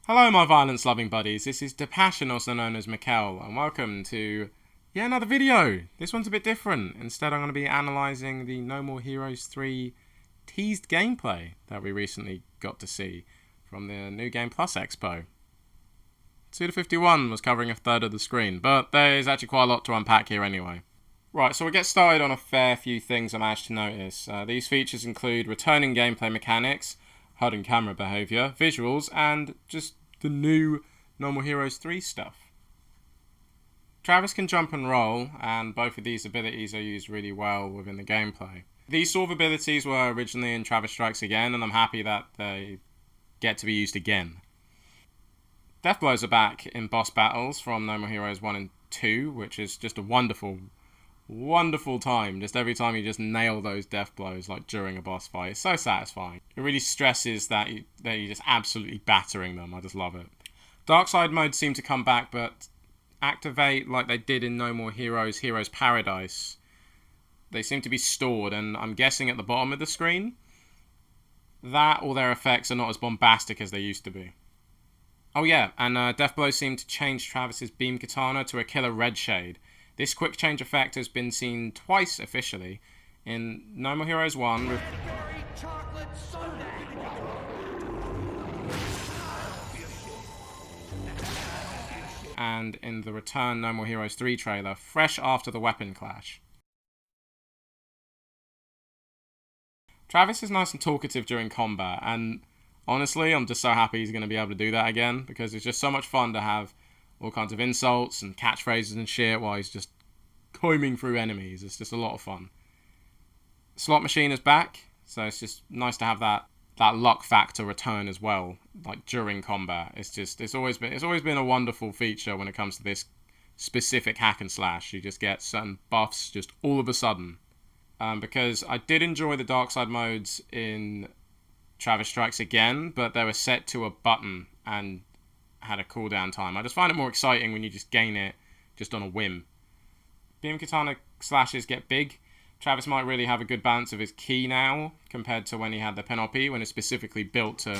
Hello my violence-loving buddies, this is Depassion, also known as Mikkel, and welcome to yet another video. This one's a bit different. Instead I'm going to be analysing the No More Heroes 3 teased gameplay that we recently got to see from the New Game Plus Expo. Suda51 was covering a third of the screen, but there's actually quite a lot to unpack here anyway. Right, so we'll get started on a fair few things I managed to notice. These features include returning gameplay mechanics, HUD and camera behaviour, visuals, and just the new No More Heroes 3 stuff. Travis can jump and roll, and both of these abilities are used really well within the gameplay. These sort of abilities were originally in Travis Strikes Again, and I'm happy that they get to be used again. Death blows are back in boss battles from No More Heroes 1 and 2, which is just a wonderful time. Just every time you just nail those death blows, like during a boss fight, it's so satisfying. It really stresses that you're just absolutely battering them. I just love it. Dark side modes seem to come back, but activate like they did in No More Heroes Paradise. They seem to be stored, and I'm guessing at the bottom of the screen. That or their effects are not as bombastic as they used to be. Oh yeah, and death blows seem to change Travis's beam katana to a killer red shade. This quick change effect has been seen twice officially in No More Heroes 1 with and in the Return No More Heroes 3 trailer, fresh after the weapon clash. Travis is nice and talkative during combat, and honestly, I'm just so happy he's going to be able to do that again, because it's just so much fun to have all kinds of insults and catchphrases and shit while he's just combing through enemies. It's just a lot of fun. Slot machine is back, so it's just nice to have that luck factor return as well, like during combat. It's always been a wonderful feature when it comes to this specific hack and slash. You just get certain buffs just all of a sudden. Because I did enjoy the dark side modes in Travis Strikes Again, but they were set to a button and had a cooldown time. I just find it more exciting when you just gain it just on a whim. Beam katana slashes get big. Travis might really have a good balance of his ki now compared to when he had the Penalty, when it's specifically built to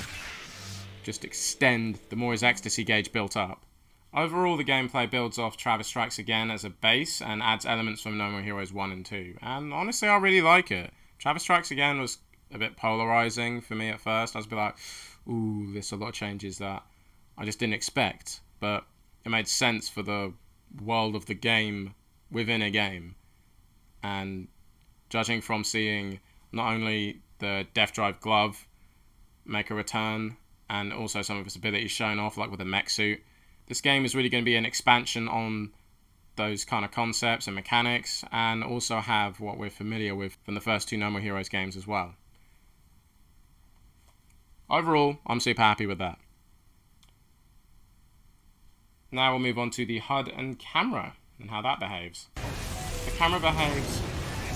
just extend the more his ecstasy gauge built up. Overall, the gameplay builds off Travis Strikes Again as a base and adds elements from No More Heroes 1 and 2. And honestly, I really like it. Travis Strikes Again was a bit polarizing for me at first. I was a bit like, ooh, there's a lot of changes that I just didn't expect, but it made sense for the world of the game within a game. And judging from seeing not only the Death Drive glove make a return and also some of its abilities shown off, like with the mech suit, this game is really going to be an expansion on those kind of concepts and mechanics, and also have what we're familiar with from the first two No More Heroes games as well. Overall, I'm super happy with that. Now we'll move on to the HUD and camera and how that behaves. The camera behaves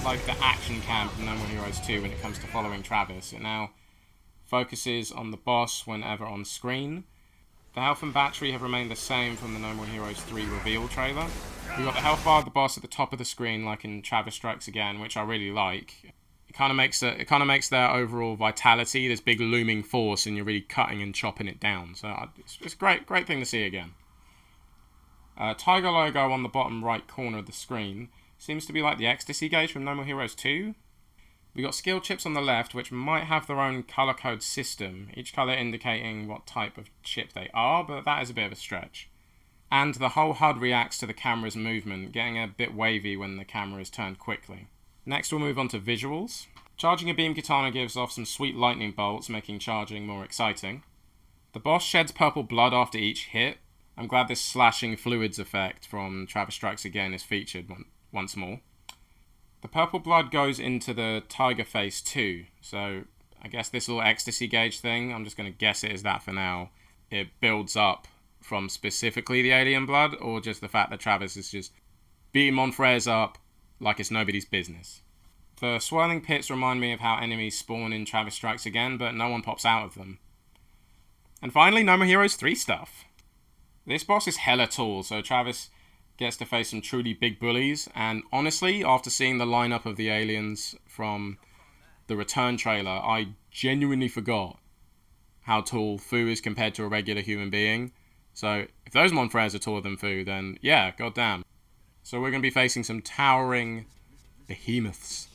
like the action cam from No More Heroes 2 when it comes to following Travis. It now focuses on the boss whenever on screen. The health and battery have remained the same from the No More Heroes 3 reveal trailer. We've got the health bar of the boss at the top of the screen like in Travis Strikes Again, which I really like. It kind of makes their overall vitality this big looming force, and you're really cutting and chopping it down. So it's a great thing to see again. Tiger logo on the bottom right corner of the screen seems to be like the ecstasy gauge from No More Heroes 2. We got skill chips on the left, which might have their own color code system, each color indicating what type of chip they are, but that is a bit of a stretch. And the whole HUD reacts to the camera's movement, getting a bit wavy when the camera is turned quickly. Next we'll move on to visuals. Charging a beam katana gives off some sweet lightning bolts, making charging more exciting. The boss sheds purple blood after each hit. I'm glad this slashing fluids effect from Travis Strikes Again is featured once more. The purple blood goes into the tiger face too, so I guess this little ecstasy gauge thing, I'm just going to guess it is that for now. It builds up from specifically the alien blood, or just the fact that Travis is just beating Monfrez up like it's nobody's business. The swirling pits remind me of how enemies spawn in Travis Strikes Again, but no one pops out of them. And finally, No More Heroes 3 stuff. This boss is hella tall, so Travis gets to face some truly big bullies, and honestly, after seeing the lineup of the aliens from the Return trailer, I genuinely forgot how tall Fu is compared to a regular human being. So if those Monfreres are taller than Fu, then yeah, goddamn. So we're going to be facing some towering behemoths.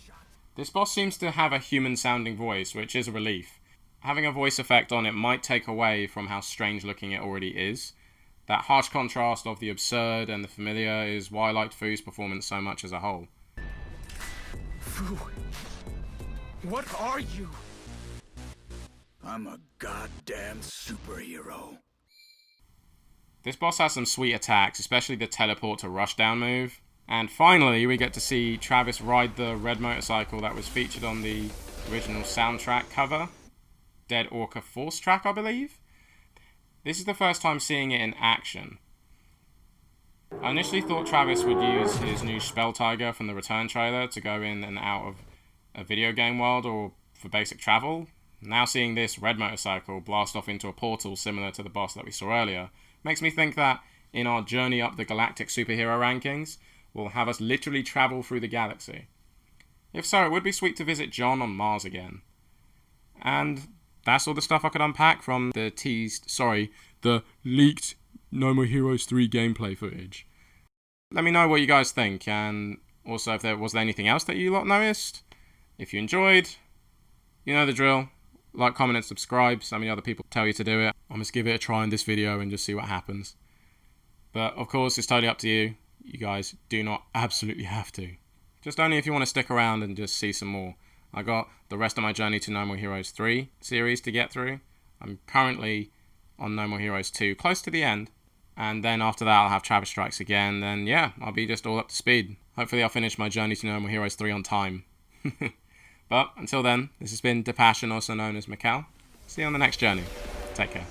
This boss seems to have a human-sounding voice, which is a relief. Having a voice effect on it might take away from how strange-looking it already is. That harsh contrast of the absurd and the familiar is why I liked Fu's performance so much as a whole. Fu, what are you? I'm a goddamn superhero. This boss has some sweet attacks, especially the teleport to rushdown move. And finally, we get to see Travis ride the red motorcycle that was featured on the original soundtrack cover. Dead Orca Force track, I believe? This is the first time seeing it in action. I initially thought Travis would use his new Spell Tiger from the Return trailer to go in and out of a video game world or for basic travel. Now seeing this red motorcycle blast off into a portal similar to the boss that we saw earlier makes me think that in our journey up the galactic superhero rankings, will have us literally travel through the galaxy. If so, it would be sweet to visit John on Mars again. And that's all the stuff I could unpack from the leaked No More Heroes 3 gameplay footage. Let me know what you guys think, and also if there was anything else that you lot noticed. If you enjoyed, you know the drill. Like, comment, and subscribe. So many other people tell you to do it. I'm just give it a try in this video and just see what happens. But of course, it's totally up to you. You guys do not absolutely have to. Just only if you want to stick around and just see some more. I got the rest of my Journey to No More Heroes 3 series to get through. I'm currently on No More Heroes 2, close to the end. And then after that, I'll have Travis Strikes Again. Then yeah, I'll be just all up to speed. Hopefully I'll finish my Journey to No More Heroes 3 on time. But until then, this has been Depassion, also known as Mikal. See you on the next journey. Take care.